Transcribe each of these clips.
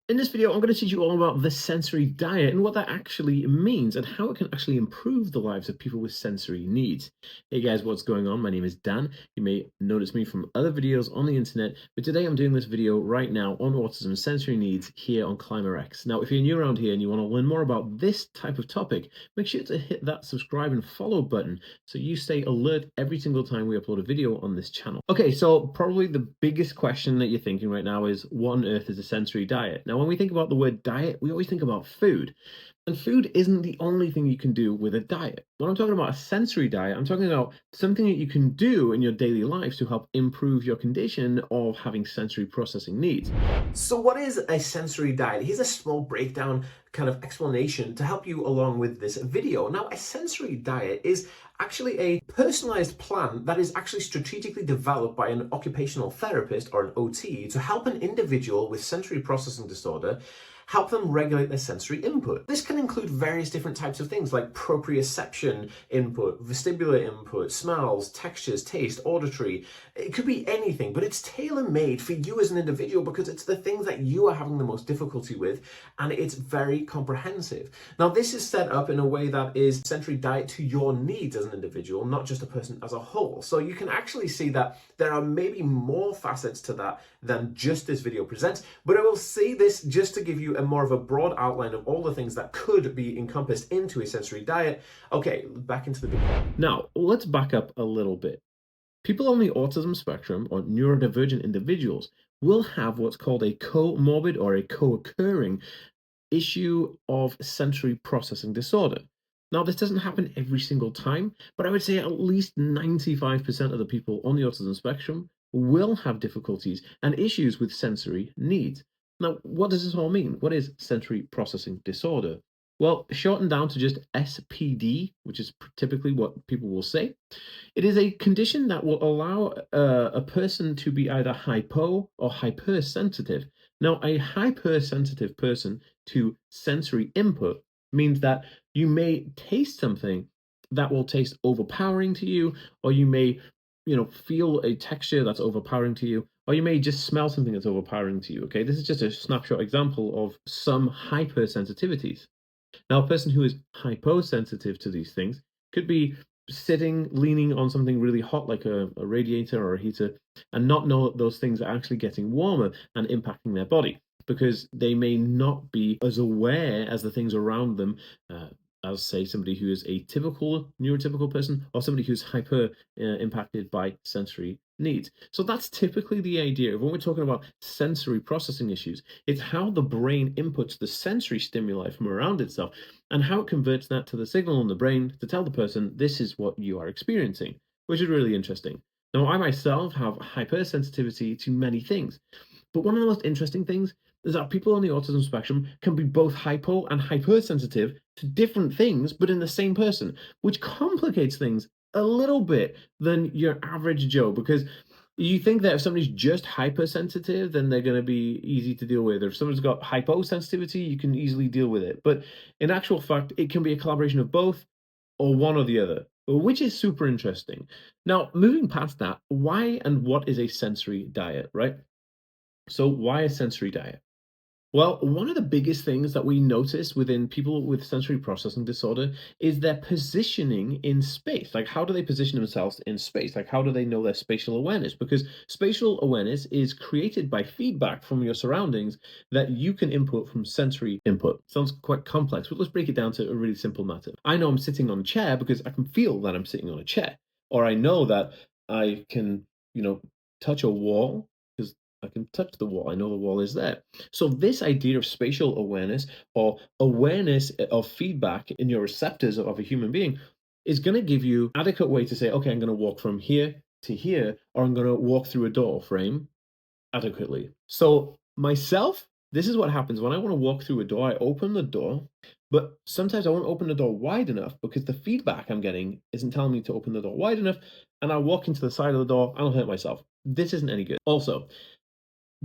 In this video, I'm going to teach you all about the sensory diet and what that actually means and how it can actually improve the lives of people with sensory needs. Hey guys, what's going on? My name is Dan. You may notice me from other videos on the internet, but today I'm doing this video right now on autism and sensory needs here on ClimaRx. Now, if you're new around here and you want to learn more about this type of topic, make sure to hit that subscribe and follow button so you stay alert every single time we upload a video on this channel. Okay, so probably the biggest question that you're thinking right now is, what on earth is a sensory diet? Now, when we think about the word diet, we always think about food. And food isn't the only thing you can do with a diet. When I'm talking about a sensory diet, I'm talking about something that you can do in your daily life to help improve your condition of having sensory processing needs. So what is a sensory diet? Here's a small breakdown kind of explanation to help you along with this video. Now, a sensory diet is actually a personalized plan that is actually strategically developed by an occupational therapist or an OT to help an individual with sensory processing disorder help them regulate their sensory input. This can include various different types of things like proprioception input, vestibular input, smells, textures, taste, auditory. It could be anything, but it's tailor-made for you as an individual because it's the things that you are having the most difficulty with, and it's very comprehensive. Now, this is set up in a way that is sensory diet to your needs as an individual, not just a person as a whole. So you can actually see that there are maybe more facets to that than just this video presents, but I will say this just to give you a more of a broad outline of all the things that could be encompassed into a sensory diet. Okay, back into the video. Now, let's back up a little bit. People on the autism spectrum or neurodivergent individuals will have what's called a comorbid or a co-occurring issue of sensory processing disorder. Now, this doesn't happen every single time, but I would say at least 95% of the people on the autism spectrum will have difficulties and issues with sensory needs. Now, what does this all mean? What is sensory processing disorder? Well, shortened down to just SPD, which is typically what people will say, it is a condition that will allow a person to be either hypo or hypersensitive. Now, a hypersensitive person to sensory input means that you may taste something that will taste overpowering to you, or you may, feel a texture that's overpowering to you, or you may just smell something that's overpowering to you. Okay, this is just a snapshot example of some hypersensitivities. Now, a person who is hyposensitive to these things could be sitting, leaning on something really hot like a radiator or a heater, and not know that those things are actually getting warmer and impacting their body because they may not be as aware as the things around them. As say somebody who is a typical neurotypical person or somebody who's hyper impacted by sensory needs. So that's typically the idea of when we're talking about sensory processing issues. It's how the brain inputs the sensory stimuli from around itself and how it converts that to the signal in the brain to tell the person this is what you are experiencing, which is really interesting. Now, I myself have hypersensitivity to many things, but one of the most interesting things is that people on the autism spectrum can be both hypo and hypersensitive to different things, but in the same person, which complicates things a little bit than your average Joe, because you think that if somebody's just hypersensitive, then they're going to be easy to deal with. Or if someone's got hyposensitivity, you can easily deal with it. But in actual fact, it can be a collaboration of both or one or the other, which is super interesting. Now, moving past that, why and what is a sensory diet, right? So why a sensory diet? Well, one of the biggest things that we notice within people with sensory processing disorder is their positioning in space. Like, how do they position themselves in space? Like, how do they know their spatial awareness? Because spatial awareness is created by feedback from your surroundings that you can input from sensory input. Sounds quite complex, but let's break it down to a really simple matter. I know I'm sitting on a chair because I can feel that I'm sitting on a chair, or I know that I can, touch a wall because I can touch the wall. I know the wall is there. So this idea of spatial awareness or awareness of feedback in your receptors of a human being is going to give you adequate way to say, okay, I'm going to walk from here to here, or I'm going to walk through a door frame adequately. So myself, this is what happens when I want to walk through a door. I open the door, but sometimes I won't open the door wide enough because the feedback I'm getting isn't telling me to open the door wide enough, and I walk into the side of the door. I'll hurt myself. This isn't any good. Also,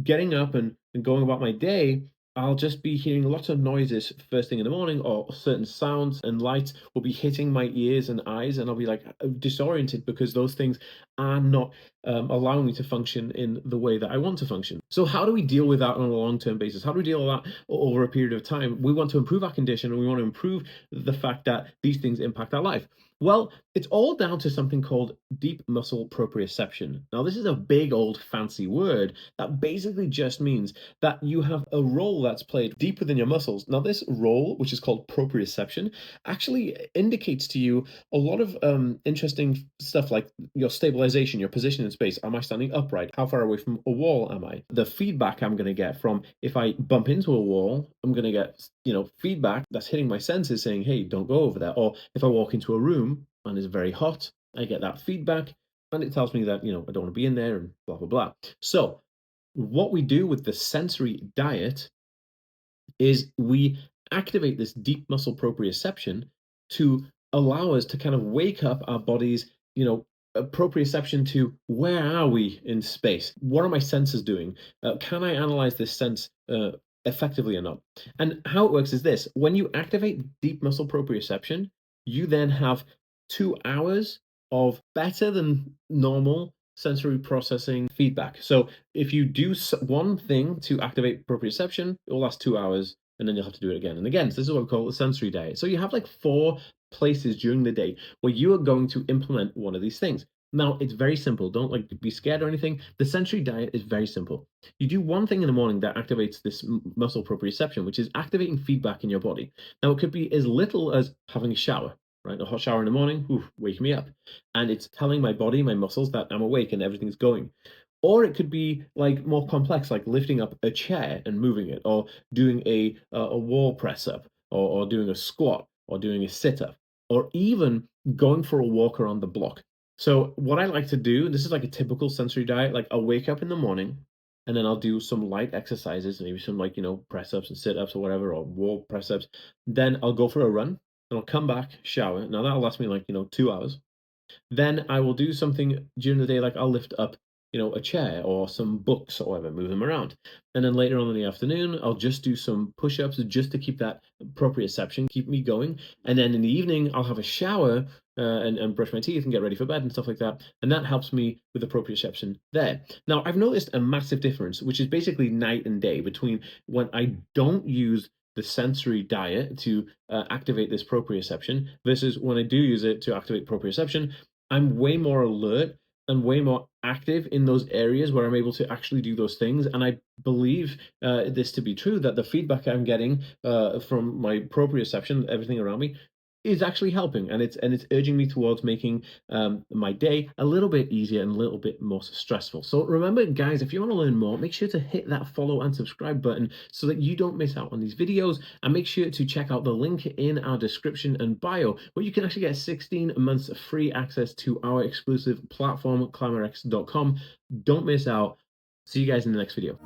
getting up and going about my day, I'll just be hearing lots of noises first thing in the morning, or certain sounds and lights will be hitting my ears and eyes, and I'll be like disoriented because those things are not allowing me to function in the way that I want to function. So, how do we deal with that on a long term basis? How do we deal with that over a period of time? We want to improve our condition and we want to improve the fact that these things impact our life. Well, it's all down to something called deep muscle proprioception. Now, this is a big old fancy word that basically just means that you have a role that's played deep within your muscles. Now, this role, which is called proprioception, actually indicates to you a lot of interesting stuff like your stabilization, your position in space. Am I standing upright? How far away from a wall am I? The feedback I'm going to get from if I bump into a wall, I'm going to get, feedback that's hitting my senses saying, hey, don't go over there. Or if I walk into a room and it's very hot, I get that feedback and it tells me that, I don't want to be in there and blah, blah, blah. So, what we do with the sensory diet is we activate this deep muscle proprioception to allow us to kind of wake up our body's, proprioception to where are we in space? What are my senses doing? Can I analyze this sense effectively or not? And how it works is this: when you activate deep muscle proprioception, you then have 2 hours of better than normal sensory processing feedback. So if you do one thing to activate proprioception, it will last 2 hours, and then you'll have to do it again and again. So this is what we call the sensory diet. So you have like 4 places during the day where you are going to implement one of these things. Now it's very simple. Don't like be scared or anything. The sensory diet is very simple. You do one thing in the morning that activates this muscle proprioception, which is activating feedback in your body. Now it could be as little as having a shower, right? A hot shower in the morning, oof, wake me up, and it's telling my body, my muscles that I'm awake and everything's going. Or it could be like more complex, like lifting up a chair and moving it, or doing a wall press up, or doing a squat, or doing a sit up, or even going for a walk around the block. So what I like to do, this is like a typical sensory diet. Like I'll wake up in the morning, and then I'll do some light exercises, maybe some like press ups and sit ups or whatever, or wall press ups. Then I'll go for a run, and I'll come back, shower. Now that'll last me like 2 hours. Then I will do something during the day, like I'll lift up, a chair or some books or whatever, move them around. And then later on in the afternoon, I'll just do some push-ups just to keep that proprioception, keep me going. And then in the evening, I'll have a shower and brush my teeth and get ready for bed and stuff like that. And that helps me with the proprioception there. Now, I've noticed a massive difference, which is basically night and day between when I don't use the sensory diet to activate this proprioception versus when I do use it to activate proprioception. I'm way more alert and way more active in those areas where I'm able to actually do those things. And I believe this to be true, that the feedback I'm getting from my proprioception, everything around me, is actually helping, and it's urging me towards making my day a little bit easier and a little bit more stressful. So remember, guys, if you want to learn more, make sure to hit that follow and subscribe button so that you don't miss out on these videos, and make sure to check out the link in our description and bio where you can actually get 16 months of free access to our exclusive platform, climarex.com. Don't miss out. See you guys in the next video.